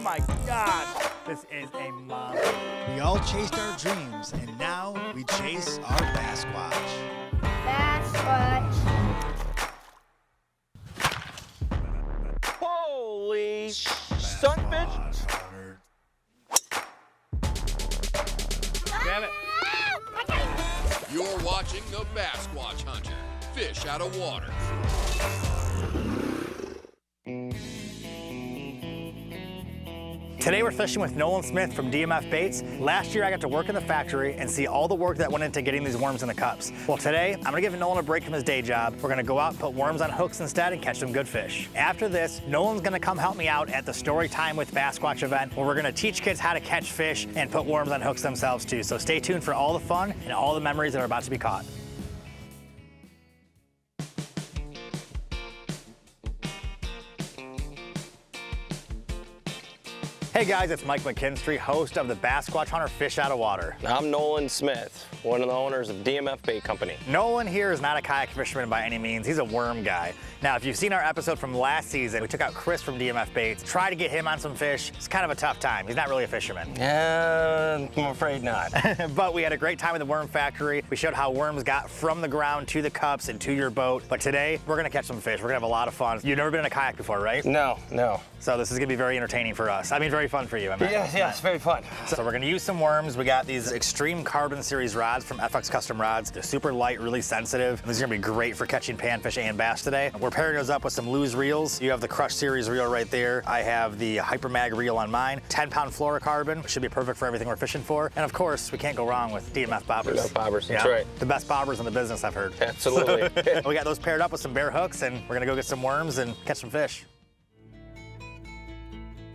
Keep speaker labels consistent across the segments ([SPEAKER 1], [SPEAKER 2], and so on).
[SPEAKER 1] Oh my God, this is a monster.
[SPEAKER 2] We all chased our dreams, and now we chase our Basquatch.
[SPEAKER 3] Basquatch.
[SPEAKER 4] Holy sunfish!
[SPEAKER 1] Grab it.
[SPEAKER 5] You're watching the Basquatch Hunter. Fish out of water.
[SPEAKER 1] Today we're fishing with Nolan Smith from DMF Baits. Last year I got to work in the factory and see all the work that went into getting these worms in the cups. Well, today I'm gonna give Nolan a break from his day job. We're gonna go out and put worms on hooks instead and catch some good fish. After this, Nolan's gonna come help me out at the Story Time with Basquatch event, where we're gonna teach kids how to catch fish and put worms on hooks themselves too. So stay tuned for all the fun and all the memories that are about to be caught. Hey guys, it's Mike McKinstry, host of the Basquatch Hunter Fish Out of Water.
[SPEAKER 4] I'm Nolan Smith, one of the owners of DMF Bait Company.
[SPEAKER 1] Nolan here is not a kayak fisherman by any means. He's a worm guy. Now, if you've seen our episode from last season, we took out Chris from DMF Baits, tried to get him on some fish. It's kind of a tough time. He's not really a fisherman.
[SPEAKER 4] Yeah, I'm afraid not.
[SPEAKER 1] But we had a great time in the worm factory. We showed how worms got from the ground to the cups and to your boat. But today, we're gonna catch some fish. We're gonna have a lot of fun. You've never been in a kayak before, right?
[SPEAKER 4] No.
[SPEAKER 1] So this is gonna be very entertaining for us. I mean, very fun for you.
[SPEAKER 4] Yeah, it's very fun.
[SPEAKER 1] So we're gonna use some worms. We got these Extreme Carbon Series rods from FX Custom Rods. They're super light, really sensitive. These are gonna be great for catching panfish and bass today. We're pairing those up with some loose reels. You have the Crush Series reel right there. I have the Hypermag reel on mine. 10-pound fluorocarbon, which should be perfect for everything we're fishing for. And of course, we can't go wrong with DMF bobbers.
[SPEAKER 4] DMF bobbers, that's
[SPEAKER 1] Yeah,
[SPEAKER 4] right.
[SPEAKER 1] The best bobbers in the business, I've heard.
[SPEAKER 4] Absolutely.
[SPEAKER 1] We got those paired up with some bare hooks, and we're gonna go get some worms and catch some fish.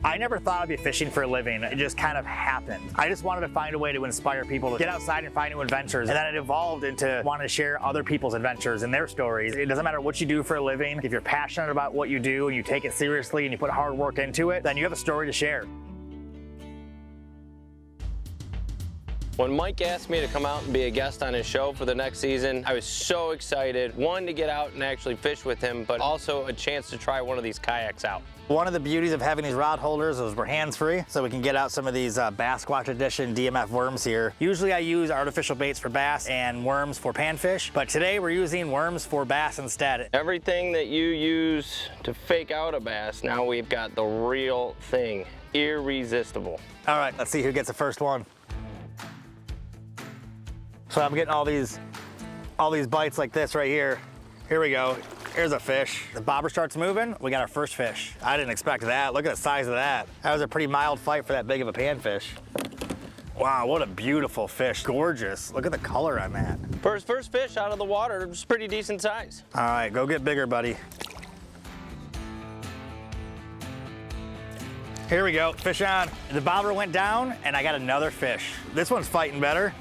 [SPEAKER 1] I never thought I'd be fishing for a living. It just kind of happened. I just wanted to find a way to inspire people to get outside and find new adventures. And then it evolved into wanting to share other people's adventures and their stories. It doesn't matter what you do for a living. If you're passionate about what you do and you take it seriously and you put hard work into it, then you have a story to share.
[SPEAKER 4] When Mike asked me to come out and be a guest on his show for the next season, I was so excited. One, to get out and actually fish with him, but also a chance to try one of these kayaks out.
[SPEAKER 1] One of the beauties of having these rod holders is we're hands-free, so we can get out some of these Basquatch Edition DMF worms here. Usually I use artificial baits for bass and worms for panfish, but today we're using worms for bass instead.
[SPEAKER 4] Everything that you use to fake out a bass, now we've got the real thing. Irresistible.
[SPEAKER 1] All right, let's see who gets the first one. So I'm getting all these bites like this right here. Here we go. Here's a fish. The bobber starts moving. We got our first fish. I didn't expect that. Look at the size of that. That was a pretty mild fight for that big of a panfish. Wow, what a beautiful fish. Gorgeous. Look at the color on that.
[SPEAKER 4] First fish out of the water, it was pretty decent size.
[SPEAKER 1] All right, go get bigger, buddy. Here we go, fish on. The bobber went down and I got another fish. This one's fighting better.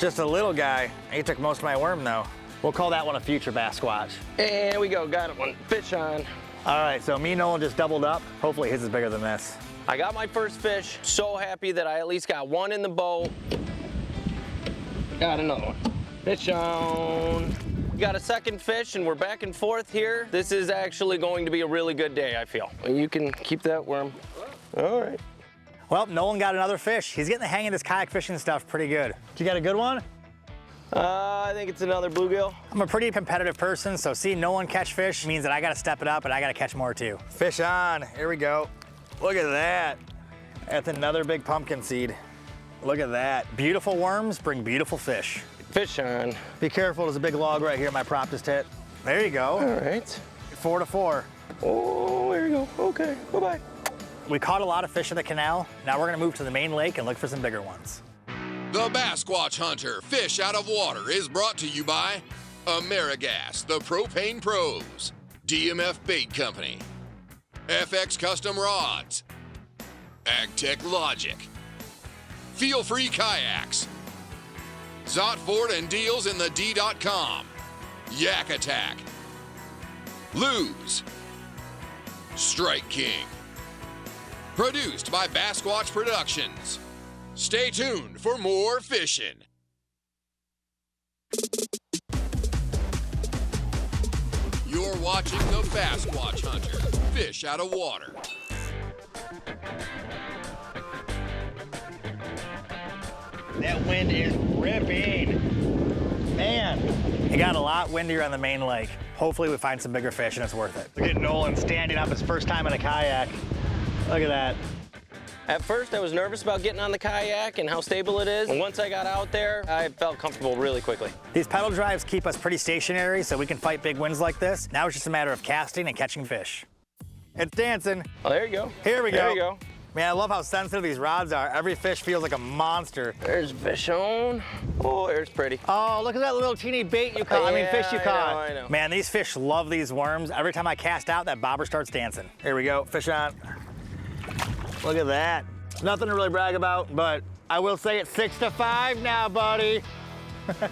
[SPEAKER 1] Just a little guy. He took most of my worm though. We'll call that one a future Basquatch.
[SPEAKER 4] And we go, got it one. Fish on.
[SPEAKER 1] All right, so me and Nolan just doubled up. Hopefully his is bigger than this.
[SPEAKER 4] I got my first fish. So happy that I at least got one in the boat. Got another one. Fish on. Got a second fish and we're back and forth here. This is actually going to be a really good day, I feel. You can keep that worm. All right.
[SPEAKER 1] Well, Nolan got another fish. He's getting the hang of this kayak fishing stuff pretty good. Did you get a good one?
[SPEAKER 4] I think it's another bluegill.
[SPEAKER 1] I'm a pretty competitive person, so seeing Nolan catch fish means that I gotta step it up and I gotta catch more too. Fish on, here we go. Look at that. That's another big pumpkin seed. Look at that. Beautiful worms bring beautiful fish.
[SPEAKER 4] Fish on.
[SPEAKER 1] Be careful, there's a big log right here my prop just hit. There you go.
[SPEAKER 4] All right.
[SPEAKER 1] 4 to 4.
[SPEAKER 4] Oh, there you go. Okay, bye-bye.
[SPEAKER 1] We caught a lot of fish in the canal. Now we're gonna move to the main lake and look for some bigger ones.
[SPEAKER 5] The Basquatch Hunter Fish Out of Water is brought to you by AmeriGas, the Propane Pros, DMF Bait Company, FX Custom Rods, AgTech Logic, Feel Free Kayaks, Zotford and Deals in the D.com, Yak Attack, Lose, Strike King. Produced by Basquatch Productions. Stay tuned for more fishing. You're watching the Basquatch Hunter Fish Out of Water.
[SPEAKER 1] That wind is ripping. Man, it got a lot windier on the main lake. Hopefully we find some bigger fish and it's worth it. Look at Nolan standing up his first time in a kayak. Look at that.
[SPEAKER 4] At first, I was nervous about getting on the kayak and how stable it is. And once I got out there, I felt comfortable really quickly.
[SPEAKER 1] These pedal drives keep us pretty stationary so we can fight big winds like this. Now it's just a matter of casting and catching fish. It's dancing.
[SPEAKER 4] Oh, there you go.
[SPEAKER 1] Here we go.
[SPEAKER 4] There you go.
[SPEAKER 1] Man, I love how sensitive these rods are. Every fish feels like a monster.
[SPEAKER 4] There's fish on. Oh, there's pretty.
[SPEAKER 1] Oh, look at that little teeny bait you caught.
[SPEAKER 4] Yeah,
[SPEAKER 1] fish you caught.
[SPEAKER 4] I know.
[SPEAKER 1] Man, these fish love these worms. Every time I cast out, that bobber starts dancing. Here we go, fish on. Look at that. Nothing to really brag about, but I will say it's 6-5 now, buddy.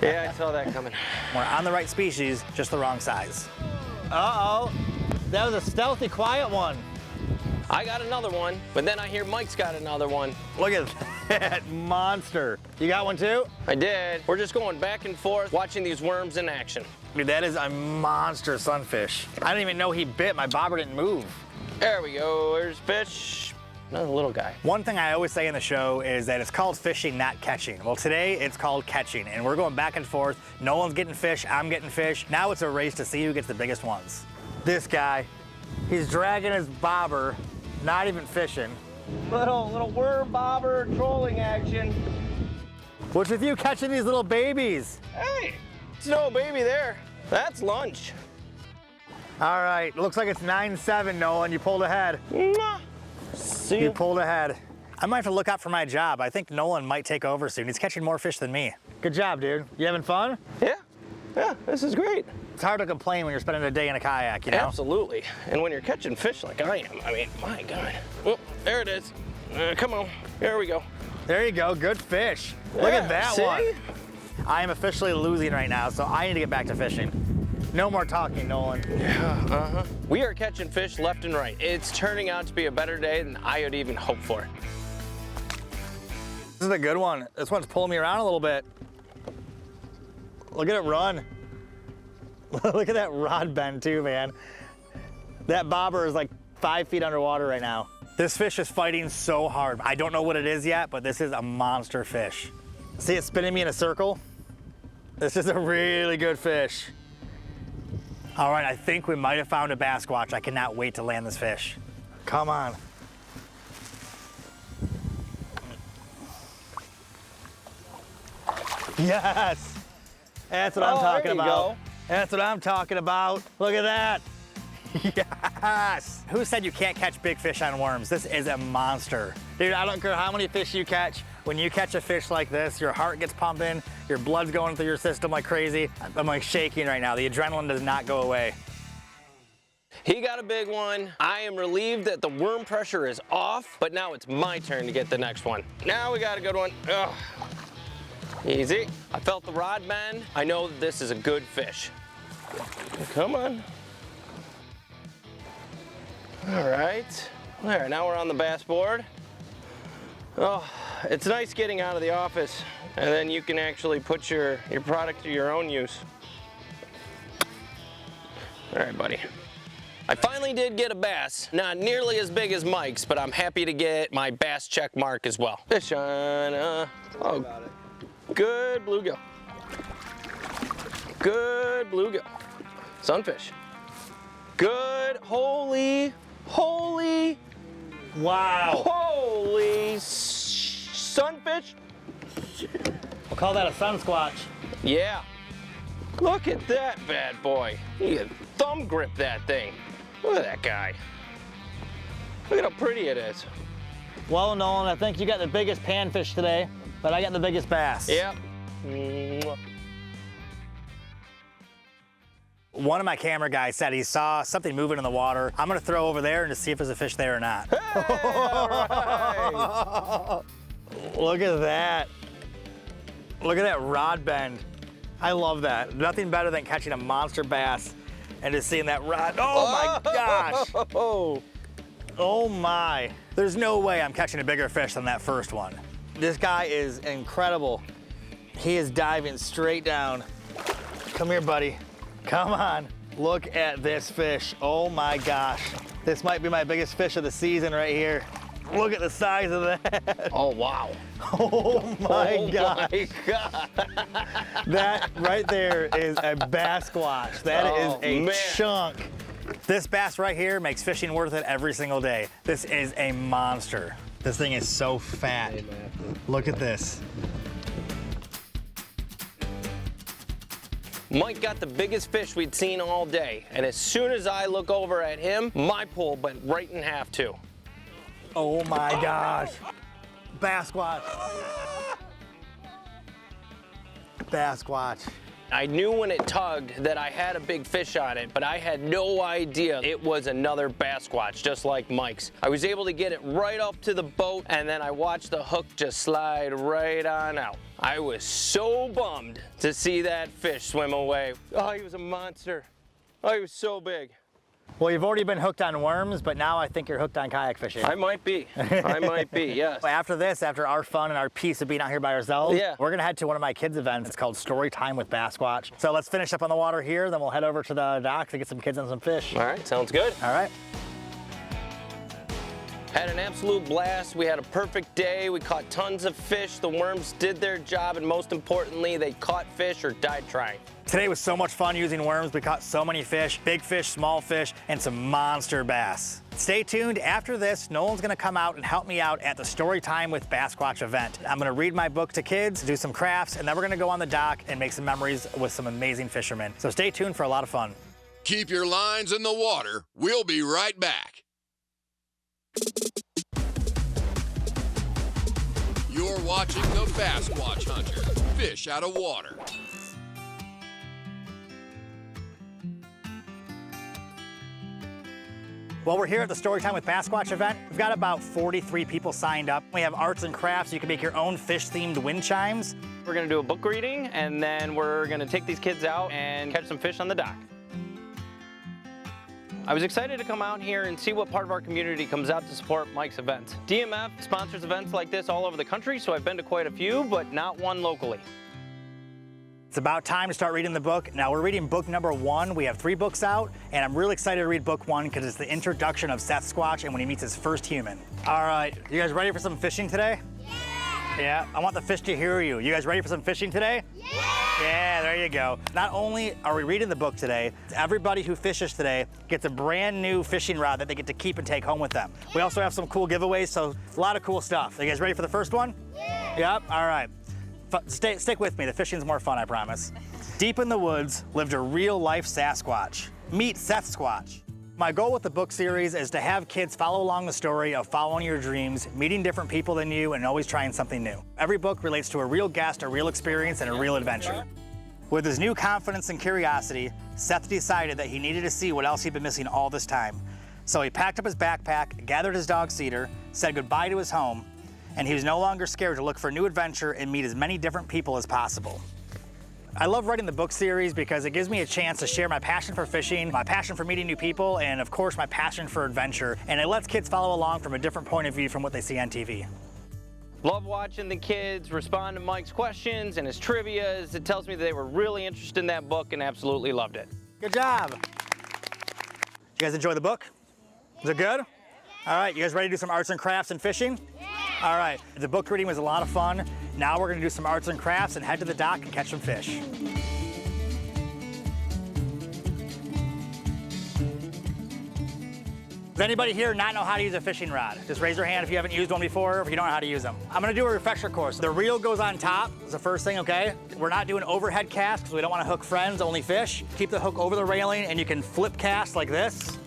[SPEAKER 4] Yeah, I saw that coming.
[SPEAKER 1] We're on the right species, just the wrong size. Uh-oh, that was a stealthy, quiet one.
[SPEAKER 4] I got another one, but then I hear Mike's got another one.
[SPEAKER 1] Look at that monster. You got one too?
[SPEAKER 4] I did. We're just going back and forth, watching these worms in action.
[SPEAKER 1] Dude, that is a monster sunfish. I didn't even know he bit. My bobber didn't move.
[SPEAKER 4] There we go, there's fish. Another little guy.
[SPEAKER 1] One thing I always say in the show is that it's called fishing, not catching. Well, today it's called catching, and we're going back and forth. Nolan's getting fish, I'm getting fish. Now it's a race to see who gets the biggest ones. This guy, he's dragging his bobber, not even fishing.
[SPEAKER 4] Little worm bobber trolling action.
[SPEAKER 1] What's with you catching these little babies?
[SPEAKER 4] Hey, it's no baby there. That's lunch.
[SPEAKER 1] All right, looks like it's 9-7, Nolan. You pulled ahead.
[SPEAKER 4] Mwah. See
[SPEAKER 1] You
[SPEAKER 4] ya.
[SPEAKER 1] pulled ahead. I might have to look out for my job. I think Nolan might take over soon. He's catching more fish than me. Good job, dude. You having fun?
[SPEAKER 4] Yeah, this is great.
[SPEAKER 1] It's hard to complain when you're spending a day in a kayak, you know?
[SPEAKER 4] Absolutely. And when you're catching fish like I am, I mean, my God. Oh, there it is. Come on, there we go.
[SPEAKER 1] There you go, good fish. Look at that
[SPEAKER 4] see?
[SPEAKER 1] one. I am officially losing right now, so I need to get back to fishing. No more talking, Nolan.
[SPEAKER 4] Yeah, We are catching fish left and right. It's turning out to be a better day than I had even hoped for.
[SPEAKER 1] This is a good one. This one's pulling me around a little bit. Look at it run. Look at that rod bend too, man. That bobber is like 5 feet underwater right now. This fish is fighting so hard. I don't know what it is yet, but this is a monster fish. See it spinning me in a circle? This is a really good fish. All right, I think we might have found a bass squatch. I cannot wait to land this fish. Come on. Yes! That's what I'm talking
[SPEAKER 4] there you
[SPEAKER 1] about.
[SPEAKER 4] go.
[SPEAKER 1] That's what I'm talking about. Look at that. Yes! Who said you can't catch big fish on worms? This is a monster. Dude, I don't care how many fish you catch. When you catch a fish like this, your heart gets pumping, your blood's going through your system like crazy. I'm like shaking right now. The adrenaline does not go away.
[SPEAKER 4] He got a big one. I am relieved that the worm pressure is off, but now it's my turn to get the next one. Now we got a good one. Ugh. Easy. I felt the rod bend. I know that this is a good fish. Come on. All right. There, now we're on the bass board. Oh, it's nice getting out of the office, and then you can actually put your product to your own use. All right, buddy. I finally did get a bass. Not nearly as big as Mike's, but I'm happy to get my bass check mark as well. Fish on, oh, good bluegill. Good bluegill. Sunfish. Good, holy,
[SPEAKER 1] Wow.
[SPEAKER 4] holy sunfish.
[SPEAKER 1] We'll call that a sun squatch.
[SPEAKER 4] Yeah. Look at that bad boy. He can thumb grip that thing. Look at that guy. Look at how pretty it is.
[SPEAKER 1] Well, Nolan, I think you got the biggest panfish today, but I got the biggest bass.
[SPEAKER 4] Yep. Mwah.
[SPEAKER 1] One of my camera guys said he saw something moving in the water. I'm gonna throw over there and just see if there's a fish there or not.
[SPEAKER 4] Hey, all right.
[SPEAKER 1] Look at that. Look at that rod bend. I love that. Nothing better than catching a monster bass and just seeing that rod. Oh my gosh.
[SPEAKER 4] Oh.
[SPEAKER 1] Oh my. There's no way I'm catching a bigger fish than that first one. This guy is incredible. He is diving straight down. Come here, buddy. Come on. Look at this fish. Oh my gosh. This might be my biggest fish of the season right here. Look at the size of that.
[SPEAKER 4] Oh, wow.
[SPEAKER 1] Oh my God.
[SPEAKER 4] My God.
[SPEAKER 1] That right there is a bass squatch. That is a
[SPEAKER 4] man.
[SPEAKER 1] chunk. This bass right here makes fishing worth it every single day. This is a monster. This thing is so fat. Look at this.
[SPEAKER 4] Mike got the biggest fish we'd seen all day, and as soon as I look over at him, my pole went right in half too.
[SPEAKER 1] Oh my gosh. Bass squatch. Bass squatch.
[SPEAKER 4] I knew when it tugged that I had a big fish on it, but I had no idea it was another bass squatch, just like Mike's. I was able to get it right up to the boat, and then I watched the hook just slide right on out. I was so bummed to see that fish swim away. Oh, he was a monster. Oh, he was so big.
[SPEAKER 1] Well, you've already been hooked on worms, but now I think you're hooked on kayak fishing.
[SPEAKER 4] I might be. I might be, yes.
[SPEAKER 1] After this, after our fun and our peace of being out here by ourselves,
[SPEAKER 4] Yeah.
[SPEAKER 1] we're gonna head to one of my kids' events. It's called Story Time with Bass Squatch. So let's finish up on the water here, then we'll head over to the dock to get some kids and some fish.
[SPEAKER 4] All right, sounds good.
[SPEAKER 1] All right.
[SPEAKER 4] Had an absolute blast. We had a perfect day. We caught tons of fish. The worms did their job, and most importantly, they caught fish or died trying.
[SPEAKER 1] Today was so much fun using worms. We caught so many fish, big fish, small fish, and some monster bass. Stay tuned. After this, Nolan's gonna come out and help me out at the Story Time with Bass Squatch event. I'm gonna read my book to kids, do some crafts, and then we're gonna go on the dock and make some memories with some amazing fishermen. So stay tuned for a lot of fun.
[SPEAKER 5] Keep your lines in the water. We'll be right back. You're watching the Bass Squatch Hunter, fish out of water.
[SPEAKER 1] Well, we're here at the Storytime with Bass Squatch event. We've got about 43 people signed up. We have arts and crafts. You can make your own fish-themed wind chimes.
[SPEAKER 4] We're gonna do a book reading, and then we're gonna take these kids out and catch some fish on the dock. I was excited to come out here and see what part of our community comes out to support Mike's events. DMF sponsors events like this all over the country, so I've been to quite a few, but not one locally.
[SPEAKER 1] It's about time to start reading the book. Now we're reading book number 1. We have 3 books out, and I'm really excited to read book 1 because it's the introduction of Seth Squatch and when he meets his first human. All right, you guys ready for some fishing today? Yeah, I want the fish to hear you. You guys ready for some fishing today? Yeah, there you go. Not only are we reading the book today, everybody who fishes today gets a brand new fishing rod that they get to keep and take home with them. We also have some cool giveaways, so a lot of cool stuff. Are you guys ready for the first one? Yep, all right. Stick with me, the fishing's more fun, I promise. Deep in the woods lived a real-life Sasquatch. Meet Seth Squatch. My goal with the book series is to have kids follow along the story of following your dreams, meeting different people than you, and always trying something new. Every book relates to a real guest, a real experience, and a real adventure. With his new confidence and curiosity, Seth decided that he needed to see what else he'd been missing all this time. So he packed up his backpack, gathered his dog Cedar, said goodbye to his home, and he was no longer scared to look for a new adventure and meet as many different people as possible. I love writing the book series because it gives me a chance to share my passion for fishing, my passion for meeting new people, and of course my passion for adventure. And it lets kids follow along from a different point of view from what they see on TV.
[SPEAKER 4] Love watching the kids respond to Mike's questions and his trivias. It tells me that they were really interested in that book and absolutely loved it.
[SPEAKER 1] Good job. You guys enjoy the book? Is it good? All right, you guys ready to do some arts and crafts and fishing? All right, the book reading was a lot of fun. Now we're gonna do some arts and crafts and head to the dock and catch some fish. Does anybody here not know how to use a fishing rod? Just raise your hand if you haven't used one before, or if you don't know how to use them. I'm gonna do a refresher course. The reel goes on top, is the first thing, okay? We're not doing overhead casts because we don't wanna hook friends, only fish. Keep the hook over the railing and you can flip cast like this,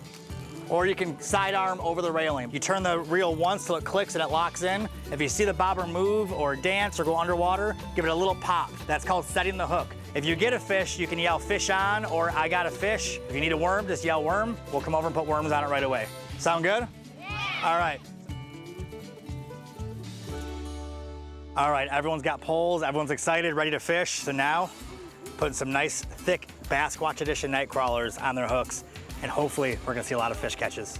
[SPEAKER 1] or you can sidearm over the railing. You turn the reel once till it clicks and it locks in. If you see the bobber move or dance or go underwater, give it a little pop. That's called setting the hook. If you get a fish, you can yell fish on or I got a fish. If you need a worm, just yell worm. We'll come over and put worms on it right away. Sound good? All right. All right, everyone's got poles, everyone's excited, ready to fish. So now, putting some nice, thick Bass Squatch Edition night crawlers on their hooks, and hopefully we're gonna see a lot of fish catches.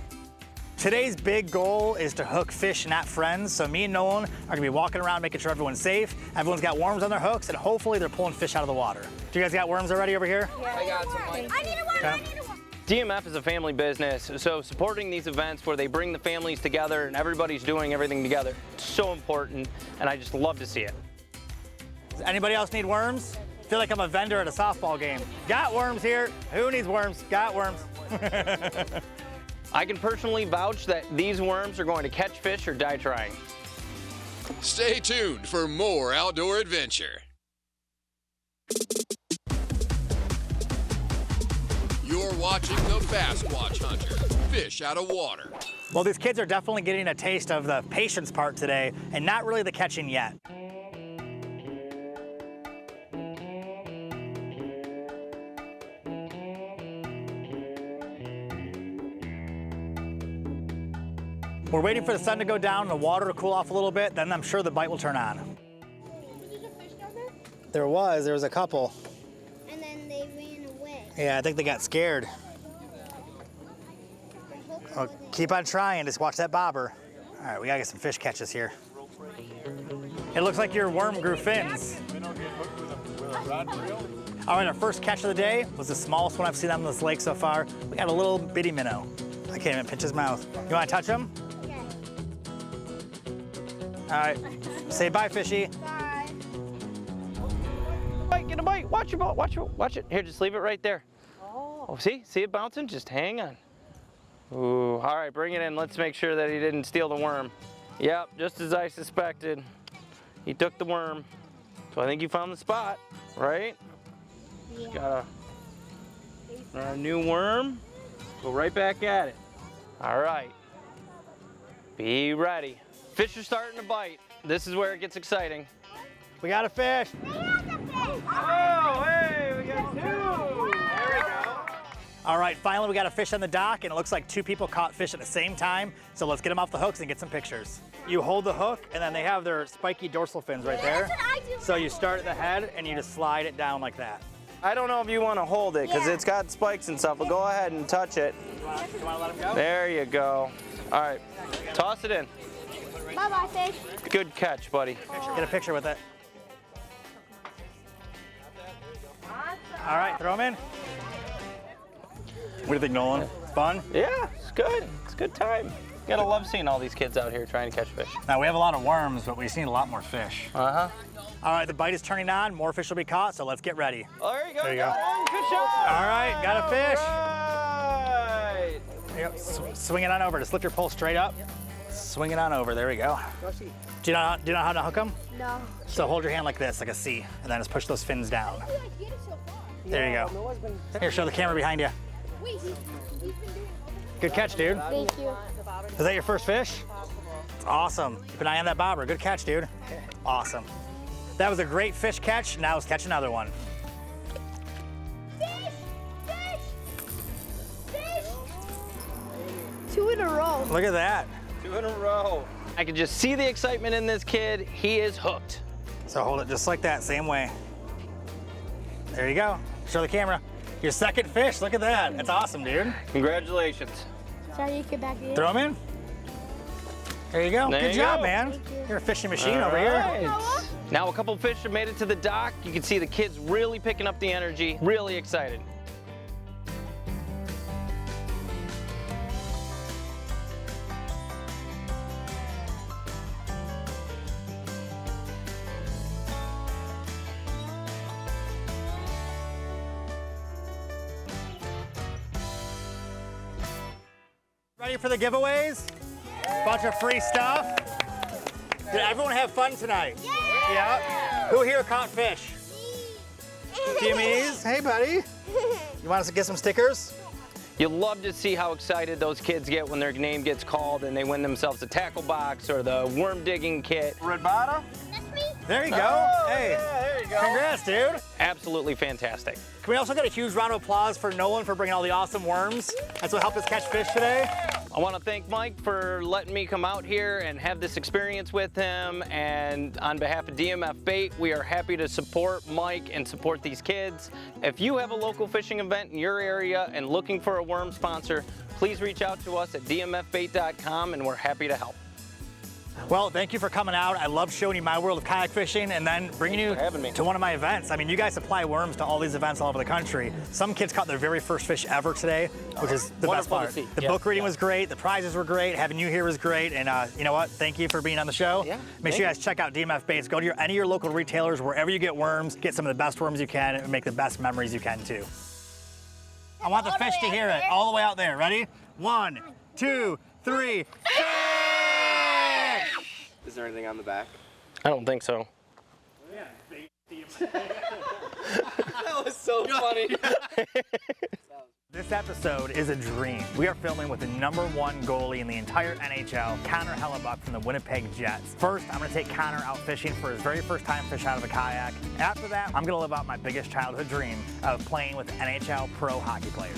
[SPEAKER 1] Today's big goal is to hook fish, not friends. So me and Nolan are gonna be walking around making sure everyone's safe. Everyone's got worms on their hooks, and hopefully they're pulling fish out of the water. Do you guys got worms already over here?
[SPEAKER 3] I got some. I need a worm.
[SPEAKER 1] Okay.
[SPEAKER 3] I need a worm.
[SPEAKER 4] DMF is a family business, so supporting these events where they bring the families together and everybody's doing everything together, it's so important, and I just love to see it.
[SPEAKER 1] Does anybody else need worms? I feel like I'm a vendor at a softball game. Got worms here. Who needs worms? Got worms.
[SPEAKER 4] I can personally vouch that these worms are going to catch fish or die trying.
[SPEAKER 5] Stay tuned for more outdoor adventure. You're watching the Basquatch Hunter, fish out of water.
[SPEAKER 1] Well, these kids are definitely getting a taste of the patience part today and not really the catching yet. We're waiting for the sun to go down and the water to cool off a little bit, then I'm sure the bite will turn on.
[SPEAKER 3] Was there a fish down there?
[SPEAKER 1] There was a couple.
[SPEAKER 3] And then they ran away.
[SPEAKER 1] Yeah, I think they got scared. Well, keep on trying, just watch that bobber. All right, we gotta get some fish catches here. It looks like your worm grew fins. All right, our first catch of the day was the smallest one I've seen on this lake so far. We got a little bitty minnow. I can't even pinch his mouth. You wanna touch him?
[SPEAKER 3] Okay.
[SPEAKER 1] All right, say bye, fishy.
[SPEAKER 3] Bye.
[SPEAKER 4] Bite, get a bite, watch your boat, watch it. Here, just leave it right there. Oh, see it bouncing? Just hang on. Ooh, all right, bring it in. Let's make sure that he didn't steal the worm. Yep, just as I suspected. He took the worm. So I think you found the spot, right?
[SPEAKER 3] Yeah.
[SPEAKER 4] Got a new worm. Go right back at it. All right. Be ready. Fish are starting to bite. This is where it gets exciting.
[SPEAKER 1] We got a fish.
[SPEAKER 4] Oh, hey, we got two. There we go.
[SPEAKER 1] All right, finally we got a fish on the dock, and it looks like two people caught fish at the same time. So let's get them off the hooks and get some pictures. You hold the hook, and then they have their spiky dorsal fins right there.
[SPEAKER 3] That's what I do.
[SPEAKER 1] So you start at the head, and you just slide it down like that.
[SPEAKER 4] I don't know if you want to hold it because
[SPEAKER 3] Yeah.
[SPEAKER 4] it's got spikes and stuff, but go ahead and touch it.
[SPEAKER 1] You want to let them go?
[SPEAKER 4] There you go. All right, toss it in.
[SPEAKER 3] Bye-bye, fish.
[SPEAKER 4] Good catch, buddy.
[SPEAKER 1] Get a picture with it. All right, throw them in. What do you think, Nolan? It's fun?
[SPEAKER 4] Yeah, it's good. It's a good time. You gotta love seeing all these kids out here trying to catch fish.
[SPEAKER 1] Now, we have a lot of worms, but we've seen a lot more fish.
[SPEAKER 4] Uh-huh.
[SPEAKER 1] All right, the bite is turning on. More fish will be caught, so let's get ready.
[SPEAKER 4] Oh, there you go.
[SPEAKER 1] There you go.
[SPEAKER 4] Got one fish on.
[SPEAKER 1] All right, got a fish.
[SPEAKER 4] Right.
[SPEAKER 1] Yep, swing it on over. Just lift your pole straight up. Swing it on over. There we go. Do you know how to hook them?
[SPEAKER 3] No.
[SPEAKER 1] So hold your hand like this, like a C, and then just push those fins down. There you go. Here, show the camera behind you.
[SPEAKER 3] Wait, he's been doing.
[SPEAKER 1] Good catch, dude.
[SPEAKER 3] Thank you.
[SPEAKER 1] Is that your first fish? Awesome. Keep an eye on that bobber. Good catch, dude. Awesome. That was a great fish catch. Now let's catch another one.
[SPEAKER 3] Fish! Fish! Fish! 2 in a row.
[SPEAKER 1] Look at that.
[SPEAKER 4] 2 in a row. I can just see the excitement in this kid. He is hooked.
[SPEAKER 1] So hold it just like that, same way. There you go. Show the camera. Your second fish. Look at that. That's awesome, dude.
[SPEAKER 4] Congratulations.
[SPEAKER 3] Sorry, you get back in.
[SPEAKER 1] Throw them in. There you go.
[SPEAKER 4] There
[SPEAKER 1] Good
[SPEAKER 4] you
[SPEAKER 1] job,
[SPEAKER 4] go.
[SPEAKER 1] man.
[SPEAKER 3] Thank you.
[SPEAKER 1] You're a fishing machine
[SPEAKER 4] All
[SPEAKER 1] over here.
[SPEAKER 4] right. Now a couple fish have made it to the dock. You can see the kids really picking up the energy, really excited.
[SPEAKER 1] Ready for the giveaways? Bunch of free stuff. Did everyone have fun tonight? Yeah. Who here caught fish? Jimmy's. Hey, buddy. You want us to get some stickers?
[SPEAKER 4] You love to see how excited those kids get when their name gets called and they win themselves a tackle box or the worm digging kit.
[SPEAKER 1] Red bottom?
[SPEAKER 3] That's me.
[SPEAKER 1] There you go.
[SPEAKER 4] Oh,
[SPEAKER 1] hey.
[SPEAKER 4] yeah, there you go.
[SPEAKER 1] Congrats, dude.
[SPEAKER 4] Absolutely fantastic.
[SPEAKER 1] Can we also get a huge round of applause for Nolan for bringing all the awesome worms? That's what helped us catch fish today.
[SPEAKER 4] I want to thank Mike for letting me come out here and have this experience with him. And on behalf of DMF Bait, we are happy to support Mike and support these kids. If you have a local fishing event in your area and looking for a worm sponsor, please reach out to us at dmfbait.com and we're happy to help.
[SPEAKER 1] Well, thank you for coming out. I love showing you my world of kayak fishing and then bringing you
[SPEAKER 4] for having me.
[SPEAKER 1] to one of my events. I mean, you guys supply worms to all these events all over the country. Some kids caught their very first fish ever today, which is the best
[SPEAKER 4] Wonderful to
[SPEAKER 1] part.
[SPEAKER 4] see.
[SPEAKER 1] The book reading was great. The prizes were great. Having you here was great. And you know what? Thank you for being on the show.
[SPEAKER 4] Yeah,
[SPEAKER 1] Make sure you guys check out DMF Baits. Go to any of your local retailers, wherever you get worms. Get some of the best worms you can and make the best memories you can too. I want the fish to hear it all the way out there. Ready? 1, 2, 3.
[SPEAKER 6] Is there anything on the back?
[SPEAKER 4] I don't think so.
[SPEAKER 6] That was so funny.
[SPEAKER 1] This episode is a dream. We are filming with the #1 goalie in the entire NHL, Connor Hellebuck from the Winnipeg Jets. First, I'm gonna take Connor out fishing for his very first time fish out of a kayak. After that, I'm gonna live out my biggest childhood dream of playing with NHL pro hockey players.